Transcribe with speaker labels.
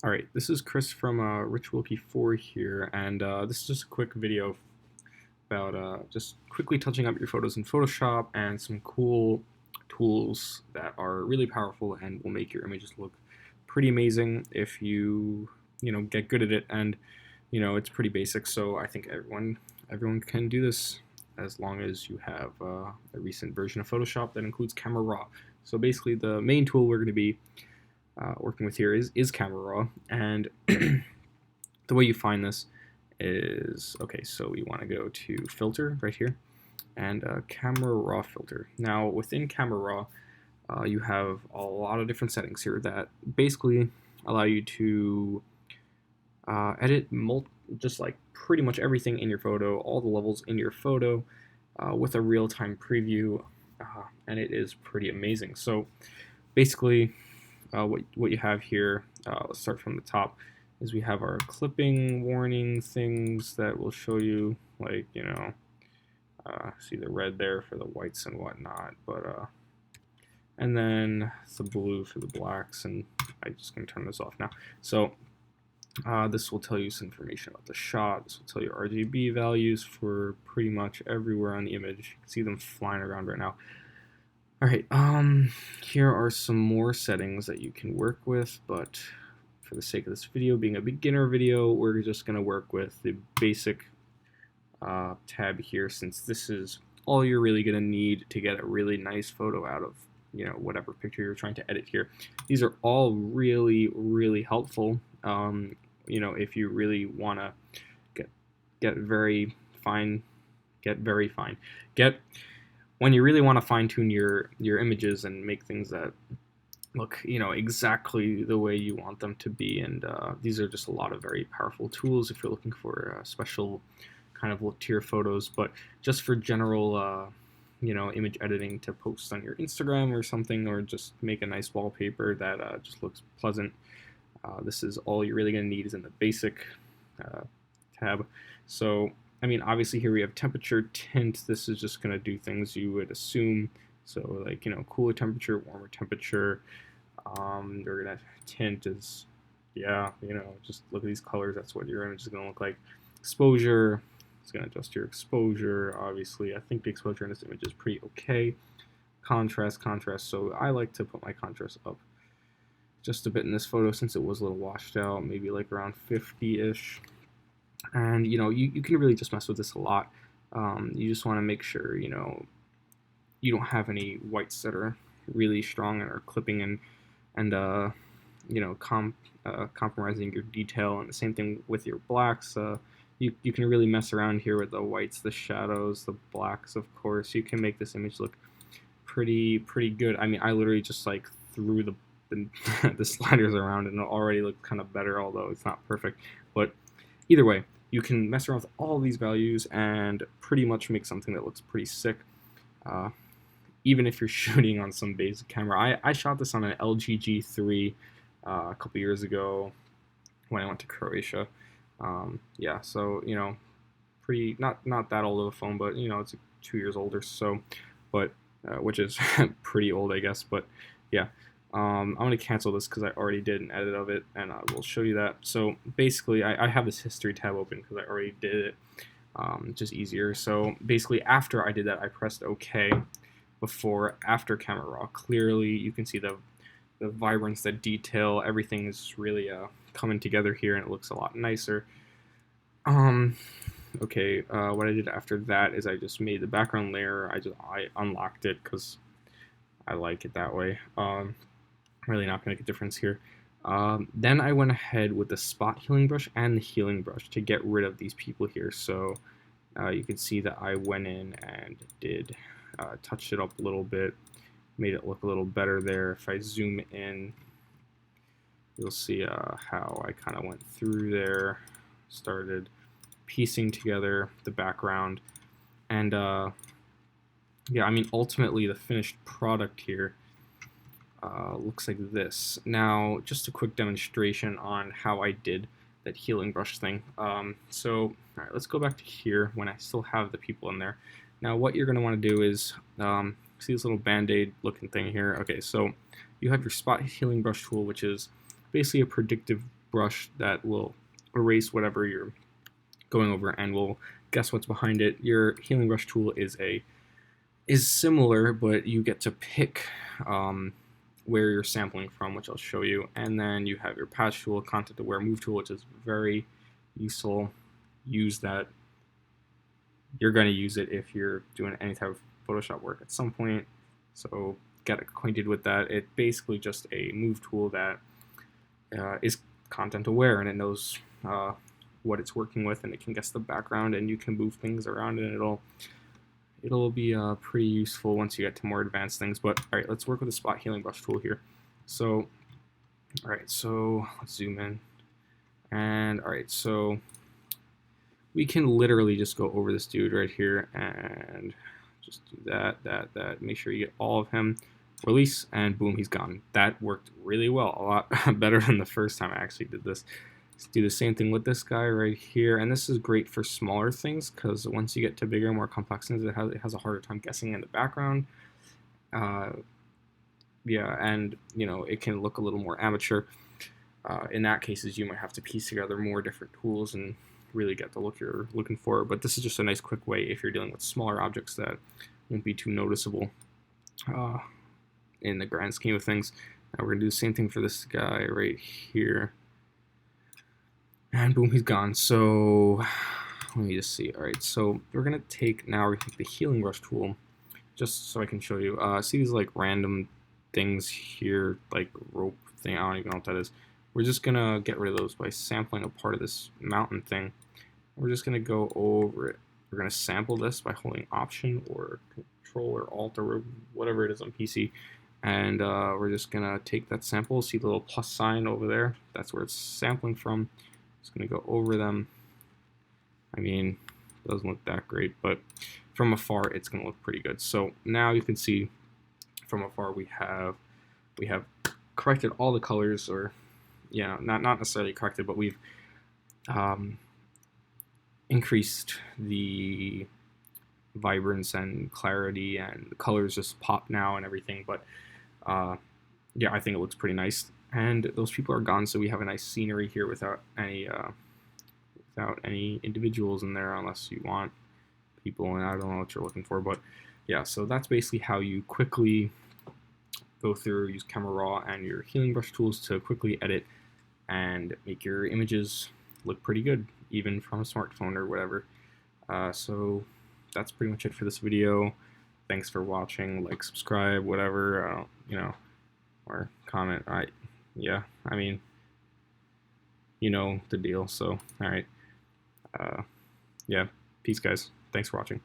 Speaker 1: Alright, this is Chris from Rich Wilkie 4 here, and this is just a quick video about just quickly touching up your photos in Photoshop and some cool tools that are really powerful and will make your images look pretty amazing if you get good at it. And it's pretty basic, so I think everyone can do this as long as you have a recent version of Photoshop that includes Camera Raw. So basically, the main tool we're going to be working with here is Camera Raw, and the way you find this is, okay, so we want to go to Filter right here, and Camera Raw Filter. Now within Camera Raw, you have a lot of different settings here that basically allow you to edit just like pretty much everything in your photo, all the levels in your photo, with a real-time preview, and it is pretty amazing. So basically, what you have here, let's start from the top, is we have our clipping warning things that will show you, like, see the red there for the whites and whatnot, but and then the blue for the blacks, and I'm just going to turn this off now. So this will tell you some information about the shot. This will tell you RGB values for pretty much everywhere on the image. You can see them flying around right now. Alright, here are some more settings that you can work with, but for the sake of this video being a beginner video, we're just going to work with the basic tab here, since this is all you're really going to need to get a really nice photo out of, whatever picture you're trying to edit here. These are all really, really helpful, if you really want to get very fine, when you really want to fine-tune your images and make things that look, exactly the way you want them to be. And these are just a lot of very powerful tools if you're looking for a special kind of look to your photos. But just for general, image editing to post on your Instagram or something, or just make a nice wallpaper that just looks pleasant, this is all you're really going to need is in the basic tab. So I mean, obviously here we have temperature, tint. This is just going to do things you would assume. So like, cooler temperature, warmer temperature. We're going to tint is, just look at these colors. That's what your image is going to look like. Exposure, it's going to adjust your exposure. Obviously, I think the exposure in this image is pretty okay. Contrast. So I like to put my contrast up just a bit in this photo since it was a little washed out, maybe like around 50-ish. And you can really just mess with this a lot. You just want to make sure you don't have any whites that are really strong and are clipping and compromising your detail. And the same thing with your blacks. You can really mess around here with the whites, the shadows, the blacks. Of course, you can make this image look pretty good. I mean, I literally just like threw the sliders around and it already looked kind of better, although it's not perfect. But either way, you can mess around with all these values and pretty much make something that looks pretty sick, even if you're shooting on some basic camera. I shot this on an LG G3 a couple years ago when I went to Croatia. Yeah, so pretty not that old of a phone, but it's 2 years older, so, but which is pretty old, I guess. But yeah. I'm going to cancel this because I already did an edit of it, and I will show you that. So basically, I have this history tab open because I already did it, just easier. So basically, after I did that, I pressed OK. After Camera Raw, clearly you can see the vibrance, the detail, everything is really coming together here, and it looks a lot nicer. Okay, what I did after that is I just made the background layer. I unlocked it because I like it that way. Really not going to make a difference here. Then I went ahead with the spot healing brush and the healing brush to get rid of these people here. So you can see that I went in and did touch it up a little bit, made it look a little better there. If I zoom in, you'll see how I kind of went through there, started piecing together the background, and yeah, I mean, ultimately the finished product here looks like this. Now, just a quick demonstration on how I did that healing brush thing. So, all right, let's go back to here when I still have the people in there. Now, what you're going to want to do is, see this little band-aid looking thing here? Okay, so you have your spot healing brush tool, which is basically a predictive brush that will erase whatever you're going over and will guess what's behind it. Your healing brush tool is similar, but you get to pick where you're sampling from, which I'll show you. And then you have your patch tool, content aware move tool, which is very useful. Use that. You're going to use it if you're doing any type of Photoshop work at some point. So get acquainted with that. It's basically just a move tool that is content aware, and it knows what it's working with, and it can guess the background, and you can move things around, and it'll be pretty useful once you get to more advanced things. But all right, let's work with the spot healing brush tool here. So all right, so let's zoom in, and all right, so we can literally just go over this dude right here and just do that. Make sure you get all of him. Release, and boom, he's gone. That worked really well, a lot better than the first time I actually did this. Let's do the same thing with this guy right here, and this is great for smaller things because once you get to bigger, more complex things, it has a harder time guessing in the background. Yeah, and you know, it can look a little more amateur. In that cases, you might have to piece together more different tools and really get the look you're looking for. But this is just a nice quick way if you're dealing with smaller objects that won't be too noticeable in the grand scheme of things. Now we're gonna do the same thing for this guy right here, and boom, he's gone. So let me just see. All right, so we're gonna take the healing brush tool, just so I can show you. See these like random things here, like rope thing, I don't even know what that is. We're just gonna get rid of those by sampling a part of this mountain thing. We're just gonna go over it. We're gonna sample this by holding Option or Control or Alt or whatever it is on PC. And we're just gonna take that sample, see the little plus sign over there, that's where it's sampling from. Just gonna go over them. I mean, it doesn't look that great, but from afar it's gonna look pretty good. So now you can see from afar we have corrected all the colors, or yeah, not necessarily corrected, but we've increased the vibrance and clarity, and the colors just pop now and everything. But yeah, I think it looks pretty nice. And those people are gone, so we have a nice scenery here without any individuals in there, unless you want people, and I don't know what you're looking for. But yeah, so that's basically how you quickly go through, use Camera Raw and your healing brush tools to quickly edit and make your images look pretty good, even from a smartphone or whatever. So that's pretty much it for this video. Thanks for watching. Like, subscribe, whatever, you know, or comment. Yeah, I mean, you know the deal. So, all right. Yeah, peace, guys. Thanks for watching.